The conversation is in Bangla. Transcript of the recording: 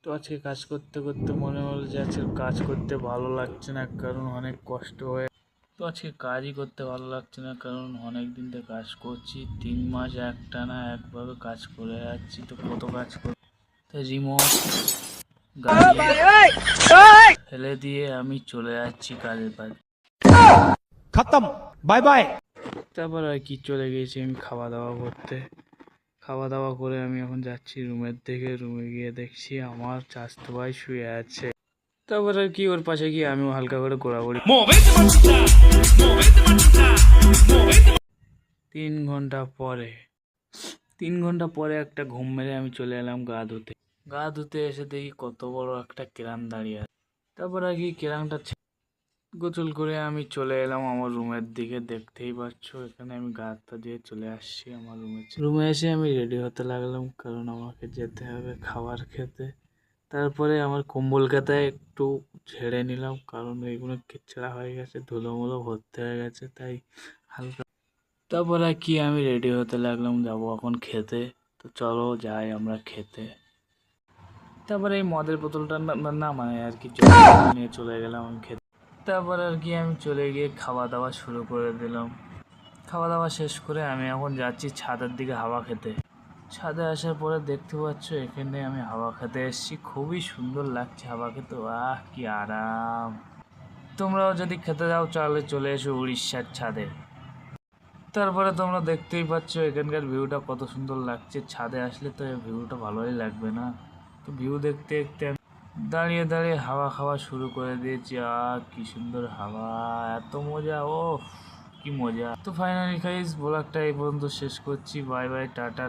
তো আজকে কাজ করতে করতে মনে হলো যে আজকে কাজ করতে ভালো লাগছে না, কারণ অনেক কষ্ট হয়ে। তো আজকে কাজই করতে ভালো লাগছে না, কারণ অনেক দিন থেকে কাজ করছি, 3 মাস একটানা একভাবে কাজ করে যাচ্ছি। তো কত কাজ কর, তাই রিমোট গাড়ি ফেলে দিয়ে আমি চলে যাচ্ছি কাজের পাশে। खत्म बाय बाय। তারপর আর কি, চলে গেছি আমি খাওয়া দাওয়া করতে। খাওয়া দাওয়া করে আমি এখন যাচ্ছি রুমের দিকে। রুমে গিয়ে দেখছি আমার চাচাতো ভাই শুয়ে আছে। তারপর আর কি, ওর পাশে গিয়ে আমিও হালকা করে ঘোরাঘুরি। 3 ঘন্টা পরে 3 ঘন্টা পরে একটা ঘুম মেরে আমি চলে এলাম গা ধুতে। গা ধুতে এসে দেখি কত বড় একটা কেরাম দাঁড়িয়ে আছে। তারপর আর কি, কেরামটা গোসল করে আমি চলে এলাম আমার রুমের দিকে। দেখতেই পাচ্ছ, এখানে আমি গা হাত পা দিয়ে চলে আসছি আমার রুমে এসে আমি রেডি হতে লাগলাম, কারণ আমাকে যেতে হবে খাবার খেতে। তারপরে আমার কম্বল কাঁথায় একটু ঝেড়ে নিলাম, কারণ এইগুলো কেচড়া হয়ে গেছে, ধুলোমুলো ভর্তি হয়ে গেছে, তাই হালকা। তারপরে কি আমি রেডি হতে লাগলাম, যাবো এখন খেতে। তো চলো যাই আমরা খেতে। তারপরে এই মদের বোতলটা না মানে আর কি নিয়ে চলে গেলাম আমি খেতে। তারপর আর কি আমি চলে গিয়ে খাওয়া দাওয়া শুরু করে দিলাম। খাওয়া দাওয়া শেষ করে আমি এখন যাচ্ছি ছাদের দিকে হাওয়া খেতে। ছাদে আসার পরে দেখতে পাচ্ছ, এখানে আমি হাওয়া খেতে এসেছি। খুবই সুন্দর লাগছে হাওয়া খেতে, আহ কি আরাম। তোমরাও যদি খেতে যাও তাহলে চলে এসো উড়িষ্যার ছাদে। তারপরে তোমরা দেখতেই পাচ্ছ এখানকার ভিউটা কত সুন্দর লাগছে। ছাদে আসলে তো এই ভিউটা ভালোই লাগবে না? তো ভিউ দেখতে দেখতে দাঁড়িয়ে দাঁড়িয়ে হাওয়া খাওয়া শুরু করে দিয়েছি। কি সুন্দর হাওয়া, এত মজা, ও কি মজা। তো ফাইনালি গাইস, ব্লগটা এই পর্যন্ত শেষ করছি। Bye bye, tata.